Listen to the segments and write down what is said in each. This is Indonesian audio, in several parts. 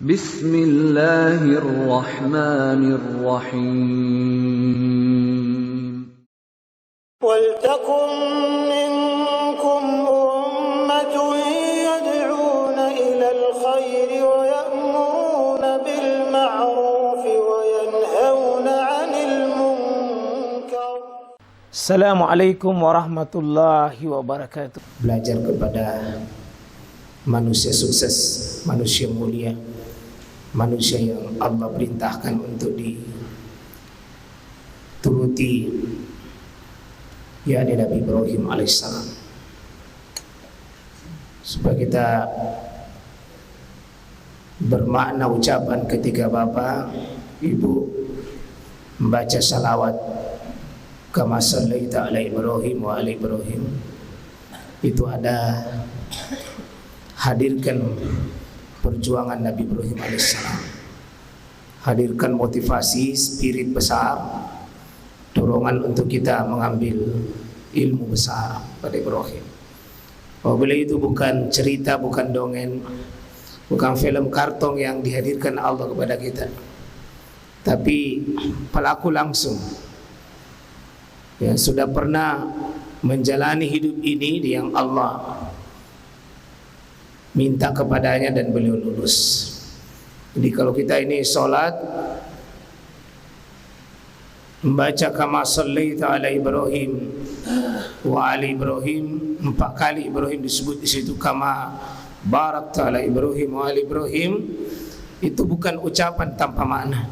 Bismillahirrahmanirrahim. وَلْتَكُنْ مِنْكُمْ أُمَّةٌ يَدْعُونَ إِلَى الْخَيْرِ وَيَأْمُرُونَ بِالْمَعْرُوفِ وَيَنْهَوْنَ عَنِ الْمُنْكَرِ. Assalamualaikum warahmatullahi wabarakatuh. Belajar kepada manusia sukses, manusia mulia, manusia yang Allah perintahkan untuk dituruti, yakni Nabi Ibrahim alaihissalam. Supaya kita bermakna ucapan ketika bapak, ibu membaca salawat kama sallaita ala Ibrahim wa ala Ibrahim, itu ada hadirkan perjuangan Nabi Ibrahim alaihissalam, hadirkan motivasi, spirit besar, dorongan untuk kita mengambil ilmu besar pada Ibrahim. Bila itu bukan cerita, bukan dongeng, bukan film kartun yang dihadirkan Allah kepada kita, tapi pelaku langsung yang sudah pernah menjalani hidup ini yang Allah minta kepadanya dan beliau lulus. Jadi kalau kita ini sholat, membaca kama sallaita ala Ibrahim wa ali Ibrahim, 4 kali Ibrahim disebut di situ, kama barakta ala Ibrahim wa ali Ibrahim, itu bukan ucapan tanpa makna,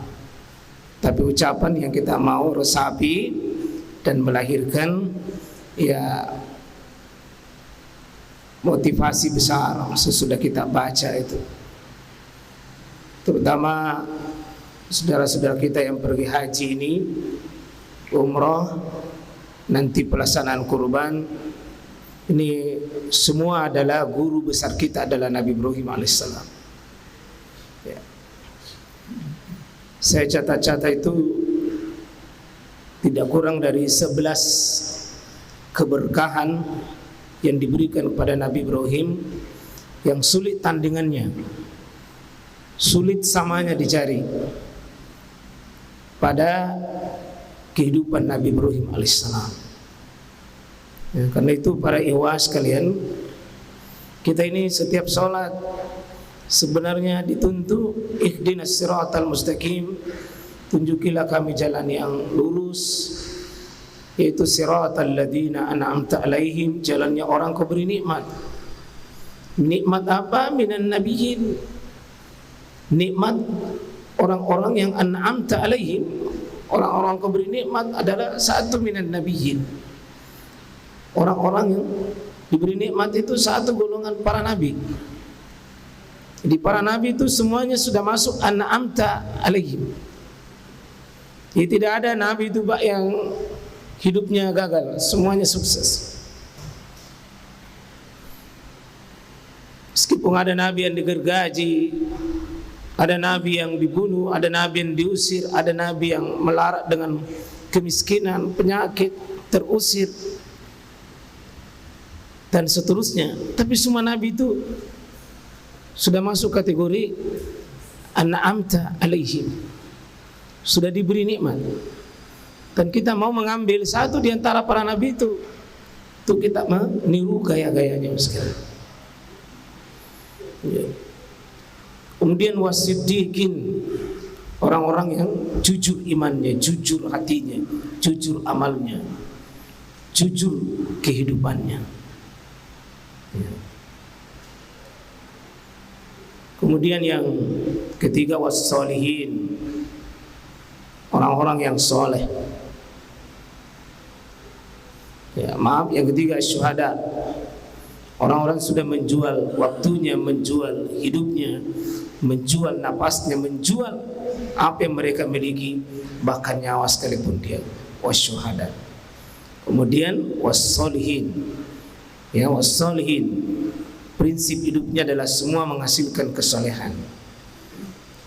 tapi ucapan yang kita mau resapi dan melahirkan ya motivasi besar sesudah kita baca itu. Terutama saudara-saudara kita yang pergi haji ini, umrah, nanti pelaksanaan kurban, ini semua adalah guru besar kita adalah Nabi Ibrahim alaihissalam. Ya. Saya catat-catat itu tidak kurang dari 11 keberkahan yang diberikan kepada Nabi Ibrahim yang sulit tandingannya, sulit samanya dicari pada kehidupan Nabi Ibrahim alaihissalam. Ya, karena itu para ikhwah sekalian, kita ini setiap sholat sebenarnya dituntut ihdinas siratal mustaqim, tunjukilah kami jalan yang lurus, yaitu siratal ladzina an'amta alaihim, jalannya orang kau beri nikmat. Nikmat apa? Minan nabiyyin, nikmat orang-orang yang an'amta alaihim, orang-orang kau beri nikmat adalah satu minan nabiyyin, orang-orang yang diberi nikmat itu satu golongan para nabi. Jadi para nabi itu semuanya sudah masuk an'amta alaihim. Jadi tidak ada nabi itu yang hidupnya gagal, semuanya sukses. Meskipun ada nabi yang digergaji, ada nabi yang dibunuh, ada nabi yang diusir, ada nabi yang melarat dengan kemiskinan, penyakit, terusir, dan seterusnya. Tapi semua nabi itu sudah masuk kategori an'amta alaihim, sudah diberi nikmat. Dan kita mau mengambil satu di antara para nabi itu kita meniru gaya-gayanya sekali. Ya. Kemudian wasiddiqin, orang-orang yang jujur imannya, jujur hatinya, jujur amalnya, jujur kehidupannya. Ya. Kemudian yang ketiga wassolihin, orang-orang yang soleh. Ya, maaf, yang ketiga syuhada, orang-orang sudah menjual waktunya, menjual hidupnya, menjual napasnya, menjual apa yang mereka miliki, bahkan nyawa sekalipun dia. Wasyuhada. Kemudian wassolihin, ya wassolihin, prinsip hidupnya adalah semua menghasilkan kesolehan.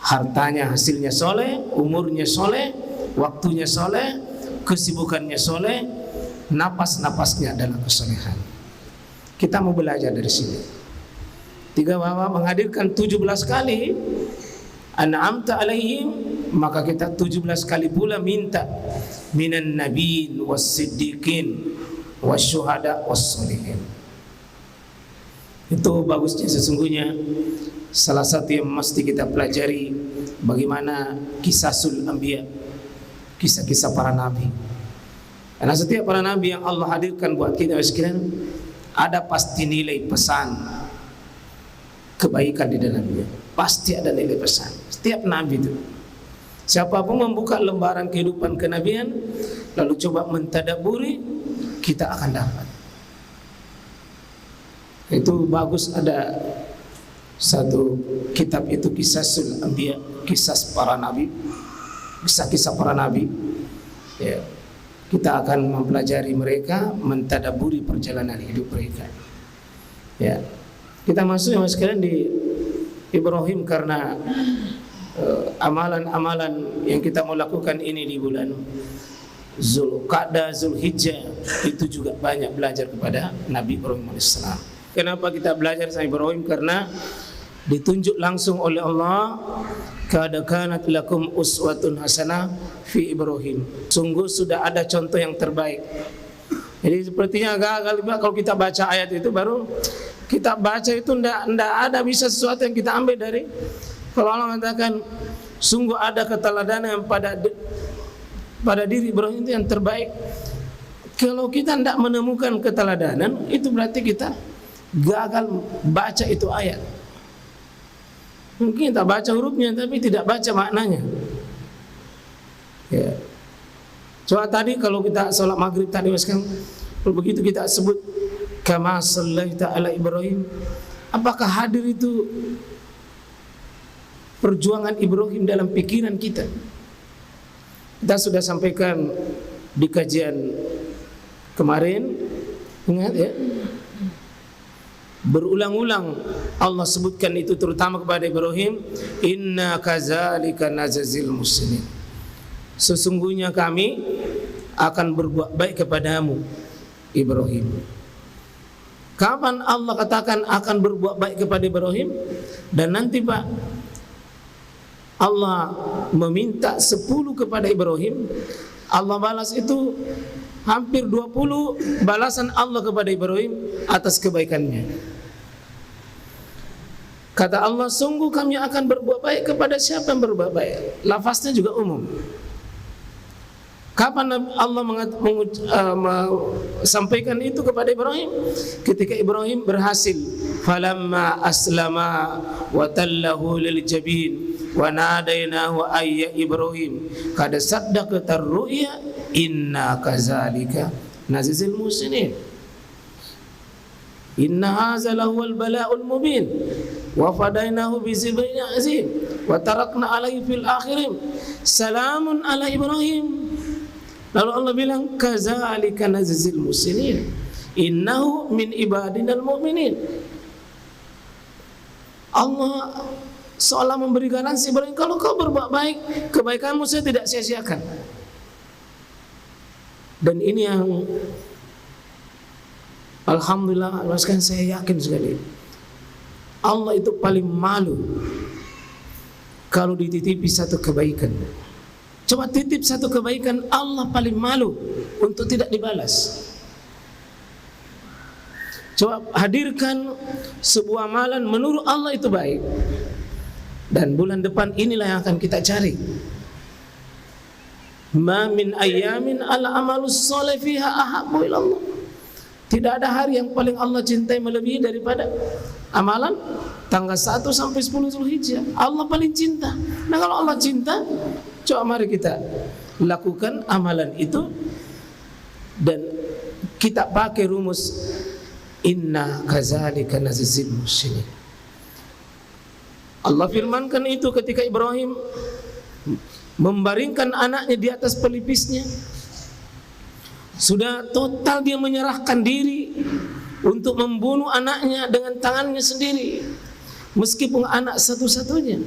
Hartanya hasilnya soleh, umurnya soleh, waktunya soleh, kesibukannya soleh, napas-napasnya adalah kesolehan. Kita mau belajar dari sini. 3 Bapak menghadirkan 17 kali an'amta alaihim, maka kita 17 kali pula minta minan nabiyyin was-siddiqin wasyuhada was-sholihin. Itu bagusnya sesungguhnya. Salah satu yang mesti kita pelajari bagaimana kisasul anbiya, kisah-kisah para nabi. Karena setiap para nabi yang Allah hadirkan buat kita sekalian, ada pasti nilai pesan kebaikan di dalamnya. Pasti ada nilai pesan setiap nabi itu. Siapapun membuka lembaran kehidupan kenabian lalu coba mentadaburi, kita akan dapat. Itu bagus ada satu kitab itu Kisasul Anbiya, kisah para nabi, kisah-kisah para nabi. Ya, kita akan mempelajari mereka, mentadaburi perjalanan hidup mereka. Ya, kita masuk yang sekalian di Ibrahim karena amalan-amalan yang kita mau lakukan ini di bulan Zulqa'dah, Zulhijjah, itu juga banyak belajar kepada Nabi Ibrahim AS. Kenapa kita belajar sama Ibrahim? Karena ditunjuk langsung oleh Allah, qad kanat lakum uswatun hasanah fi Ibrahim. Sungguh sudah ada contoh yang terbaik. Jadi sepertinya gagal kalau kita baca ayat itu, baru kita baca itu ndak ada bisa sesuatu yang kita ambil dari. Kalau Allah mengatakan sungguh ada keteladanan pada diri Ibrahim itu yang terbaik. Kalau kita ndak menemukan keteladanan, itu berarti kita gagal baca itu ayat. Mungkin kita baca hurufnya tapi tidak baca maknanya. Ya. Coba tadi kalau kita sholat maghrib tadi sekarang, begitu kita sebut kama sallaita ala Ibrahim, apakah hadir itu perjuangan Ibrahim dalam pikiran kita? Kita sudah sampaikan di kajian kemarin, ingat ya, berulang-ulang Allah sebutkan itu terutama kepada Ibrahim, inna kazalika najzil muslimin, sesungguhnya kami akan berbuat baik kepadamu Ibrahim. Kapan Allah katakan akan berbuat baik kepada Ibrahim? Dan nanti Pak, Allah meminta 10 kepada Ibrahim, Allah balas itu hampir 20 balasan Allah kepada Ibrahim atas kebaikannya. Kata Allah, sungguh kami akan berbuat baik kepada siapa yang berbuat baik. Lafaznya juga umum. Kapan Allah sampaikan itu kepada Ibrahim? Ketika Ibrahim berhasil, falamma aslama wa tallahu lil jabin wa nadainahu ayya Ibrahim qad saddaqta ar-ru'ya inna kazalika najzil muhsinin. Inna hadza lahuwal bala'ul mubin wa fadainahu bi zibrin azim wa tarakna alaihi fil akhirin salamun ala Ibrahim. Lalu Allah bilang kazalika najzil muhsinin innahu min ibadinal mu'minin. Allah seolah memberi garansi Ibrahim, kalau kau berbuat baik, kebaikanmu saya tidak sia-siakan. Dan ini yang alhamdulillah, saya yakin sekali, Allah itu paling malu kalau dititipi satu kebaikan. Coba titip satu kebaikan, Allah paling malu untuk tidak dibalas. Coba hadirkan sebuah amalan menurut Allah itu baik, dan bulan depan inilah yang akan kita cari. Ma min ayyamin ala amalus soleh fiha ahabbu ilallah. Tidak ada hari yang paling Allah cintai melebihi daripada amalan tanggal 1 sampai 10 Zulhijjah. Allah paling cinta. Nah kalau Allah cinta, coba mari kita lakukan amalan itu dan kita pakai rumus inna kazalika najzil muhsinin. Allah firmankan itu ketika Ibrahim membaringkan anaknya di atas pelipisnya. Sudah total dia menyerahkan diri untuk membunuh anaknya dengan tangannya sendiri, meskipun anak satu-satunya,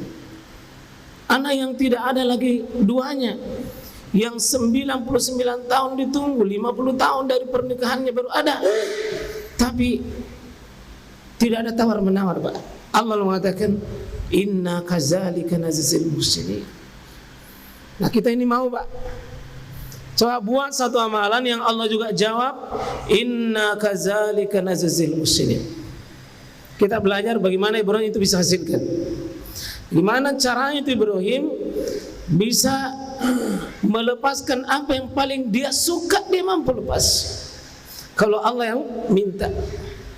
anak yang tidak ada lagi duanya, yang 99 tahun ditunggu, 50 tahun dari pernikahannya baru ada, tapi tidak ada tawar menawar Pak. Allah mengatakan Inna kadzalika najzil muhsinin. Nah, kita ini mau, Pak. Coba buat satu amalan yang Allah juga jawab, inna kadzalika najzil muhsinin. Kita belajar bagaimana Ibrahim itu bisa hasilkan. Gimana caranya itu Ibrahim bisa melepaskan apa yang paling dia suka, dia mampu lepas. Kalau Allah yang minta.